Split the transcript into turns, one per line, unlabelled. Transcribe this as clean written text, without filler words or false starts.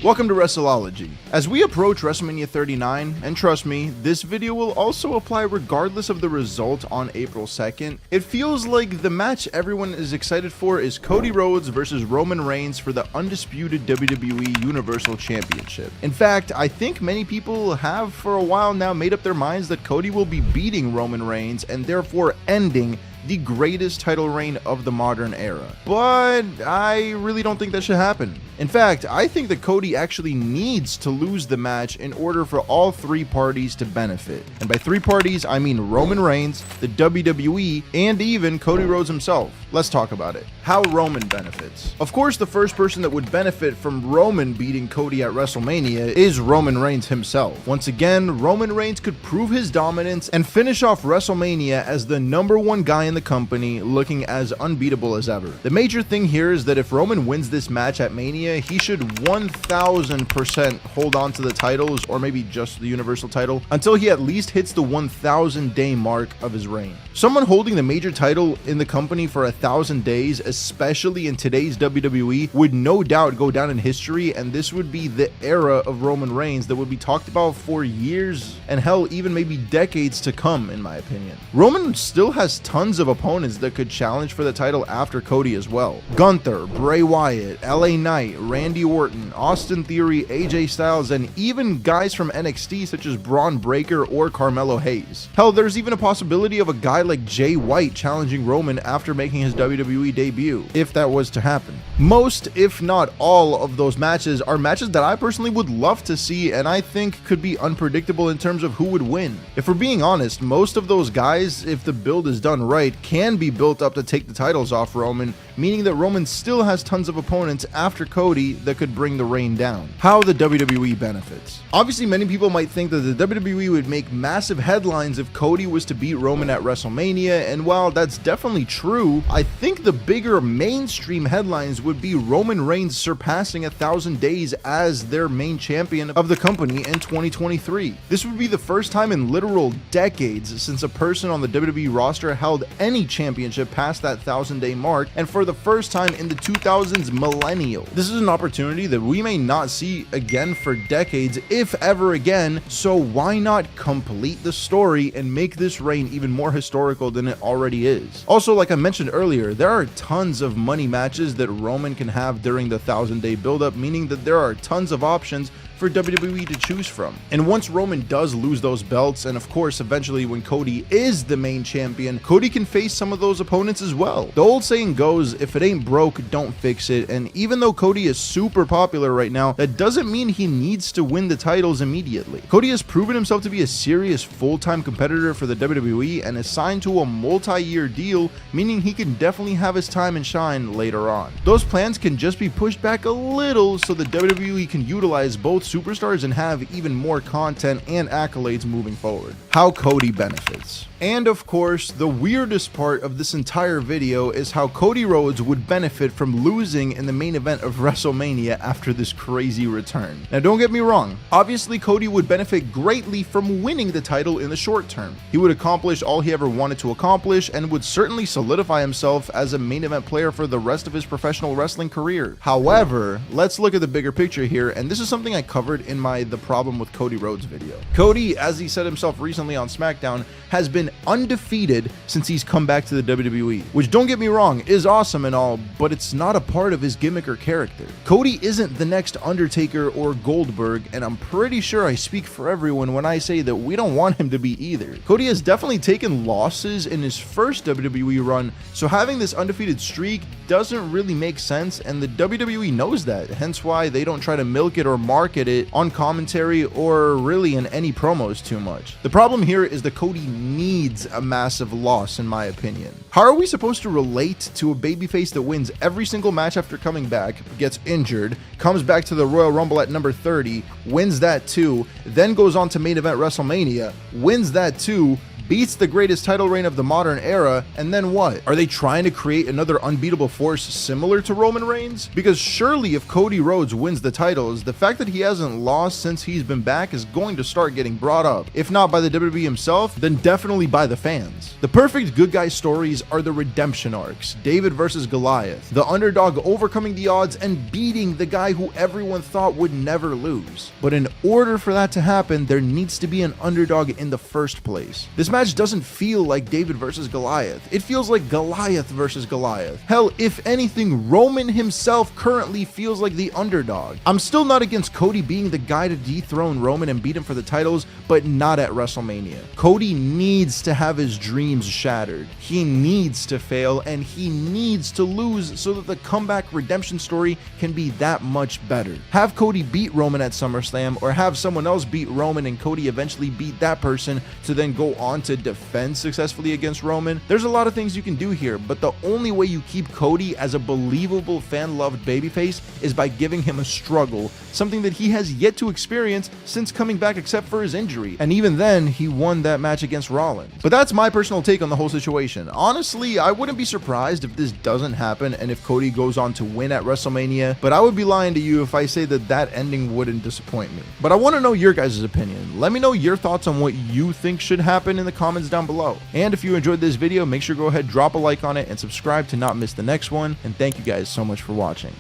Welcome to Wrestleology. As we approach WrestleMania 39, and trust me, this video will also apply regardless of the result on April 2nd, it feels like the match everyone is excited for is Cody Rhodes versus Roman Reigns for the undisputed WWE Universal Championship. In fact, I think many people have for a while now made up their minds that Cody will be beating Roman Reigns and therefore ending the greatest title reign of the modern era. But I really don't think that should happen. In fact, I think that Cody actually needs to lose the match in order for all three parties to benefit. And by three parties, I mean Roman Reigns, the WWE, and even Cody Rhodes himself. Let's talk about it. How Roman benefits. Of course, the first person that would benefit from Roman beating Cody at WrestleMania is Roman Reigns himself. Once again, Roman Reigns could prove his dominance and finish off WrestleMania as the #1 guy in the company, looking as unbeatable as ever. The major thing here is that if Roman wins this match at Mania, he should 1000% hold on to the titles, or maybe just the Universal title, until he at least hits the 1000-day mark of his reign. Someone holding the major title in the company for 1000 days, especially in today's WWE, would no doubt go down in history, and this would be the era of Roman Reigns that would be talked about for years, and hell, even maybe decades to come, in my opinion. Roman still has tons of opponents that could challenge for the title after Cody as well. Gunther, Bray Wyatt, LA Knight, Randy Orton, Austin Theory, AJ Styles, and even guys from NXT such as Braun Breaker or Carmelo Hayes. Hell, there's even a possibility of a guy like Jay White challenging Roman after making his WWE debut, if that was to happen. Most, if not all, of those matches are matches that I personally would love to see, and I think could be unpredictable in terms of who would win. If we're being honest, most of those guys, if the build is done right, can be built up to take the titles off Roman, meaning that Roman still has tons of opponents after Cody that could bring the reign down. How the WWE benefits. Obviously, many people might think that the WWE would make massive headlines if Cody was to beat Roman at WrestleMania, and while that's definitely true, I think the bigger mainstream headlines would be Roman Reigns surpassing 1000 days as their main champion of the company in 2023. This would be the first time in literal decades since a person on the WWE roster held any championship past that 1000-day mark, and for the first time in the 2000s millennial. This is an opportunity that we may not see again for decades, if ever again, so why not complete the story and make this reign even more historical than it already is? Also, like I mentioned earlier, there are tons of money matches that Roman can have during the 1000-day buildup, meaning that there are tons of options for WWE to choose from. And once Roman does lose those belts, and of course eventually when Cody is the main champion, Cody can face some of those opponents as well. The old saying goes, if it ain't broke, don't fix it, and even though Cody is super popular right now, that doesn't mean he needs to win the titles immediately. Cody has proven himself to be a serious full-time competitor for the WWE and is signed to a multi-year deal, meaning he can definitely have his time and shine later on. Those plans can just be pushed back a little so the WWE can utilize both superstars and have even more content and accolades moving forward. How Cody benefits. And of course, the weirdest part of this entire video is how Cody Rhodes would benefit from losing in the main event of WrestleMania after this crazy return. Now don't get me wrong, obviously Cody would benefit greatly from winning the title in the short term. He would accomplish all he ever wanted to accomplish and would certainly solidify himself as a main event player for the rest of his professional wrestling career. However, let's look at the bigger picture here, and this is something I covered in my The Problem with Cody Rhodes video. Cody, as he said himself recently on SmackDown, has been undefeated since he's come back to the WWE, which, don't get me wrong, is awesome and all, but it's not a part of his gimmick or character. Cody isn't the next Undertaker or Goldberg, and I'm pretty sure I speak for everyone when I say that we don't want him to be either. Cody has definitely taken losses in his first WWE run, so having this undefeated streak doesn't really make sense, and the WWE knows that, hence why they don't try to milk it or market it on commentary or really in any promos too much. The problem here is that Cody needs a massive loss, in my opinion. How are we supposed to relate to a babyface that wins every single match after coming back, gets injured, comes back to the Royal Rumble at number 30, wins that too, then goes on to main event WrestleMania, wins that too, beats the greatest title reign of the modern era, and then what? Are they trying to create another unbeatable force similar to Roman Reigns? Because surely if Cody Rhodes wins the titles, the fact that he hasn't lost since he's been back is going to start getting brought up. If not by the WWE himself, then definitely by the fans. The perfect good guy stories are the redemption arcs. David versus Goliath, the underdog overcoming the odds and beating the guy who everyone thought would never lose. But in order for that to happen, there needs to be an underdog in the first place. This match doesn't feel like David versus Goliath. It feels like Goliath versus Goliath. Hell, if anything, Roman himself currently feels like the underdog. I'm still not against Cody being the guy to dethrone Roman and beat him for the titles, but not at WrestleMania. Cody needs to have his dreams shattered. He needs to fail, and he needs to lose so that the comeback redemption story can be that much better. Have Cody beat Roman at SummerSlam, or have someone else beat Roman and Cody eventually beat that person to then go on to defend successfully against Roman. There's a lot of things you can do here, but the only way you keep Cody as a believable fan-loved babyface is by giving him a struggle, something that he has yet to experience since coming back except for his injury. And even then, he won that match against Rollins. But that's my personal take on the whole situation. Honestly, I wouldn't be surprised if this doesn't happen and if Cody goes on to win at WrestleMania, but I would be lying to you if I say that that ending wouldn't disappoint me. But I want to know your guys' opinion. Let me know your thoughts on what you think should happen in the comments down below. And if you enjoyed this video, make sure to go ahead, drop a like on it, and subscribe to not miss the next one. And thank you guys so much for watching.